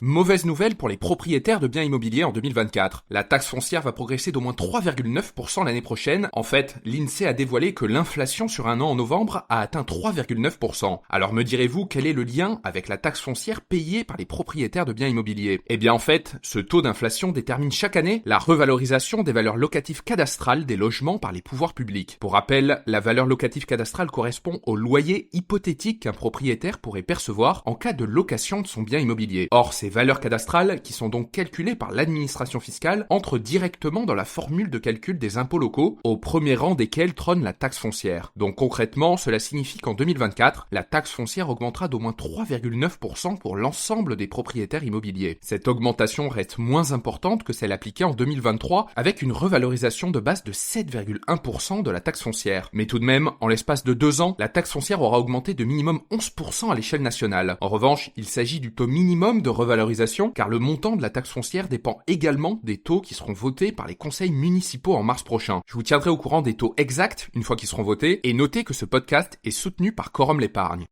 Mauvaise nouvelle pour les propriétaires de biens immobiliers en 2024. La taxe foncière va progresser d'au moins 3,9% l'année prochaine. En fait, l'INSEE a dévoilé que l'inflation sur un an en novembre a atteint 3,9%. Alors me direz-vous, quel est le lien avec la taxe foncière payée par les propriétaires de biens immobiliers? Eh bien en fait, ce taux d'inflation détermine chaque année la revalorisation des valeurs locatives cadastrales des logements par les pouvoirs publics. Pour rappel, la valeur locative cadastrale correspond au loyer hypothétique qu'un propriétaire pourrait percevoir en cas de location de son bien immobilier. Or, ces valeurs cadastrales, qui sont donc calculées par l'administration fiscale, entrent directement dans la formule de calcul des impôts locaux, au premier rang desquels trône la taxe foncière. Donc concrètement, cela signifie qu'en 2024, la taxe foncière augmentera d'au moins 3,9% pour l'ensemble des propriétaires immobiliers. Cette augmentation reste moins importante que celle appliquée en 2023, avec une revalorisation de base de 7,1% de la taxe foncière. Mais tout de même, en l'espace de 2 ans, la taxe foncière aura augmenté de minimum 11% à l'échelle nationale. En revanche, il s'agit du taux minimum de revalorisation, car le montant de la taxe foncière dépend également des taux qui seront votés par les conseils municipaux en mars prochain. Je vous tiendrai au courant des taux exacts une fois qu'ils seront votés, et notez que ce podcast est soutenu par Quorum l'épargne.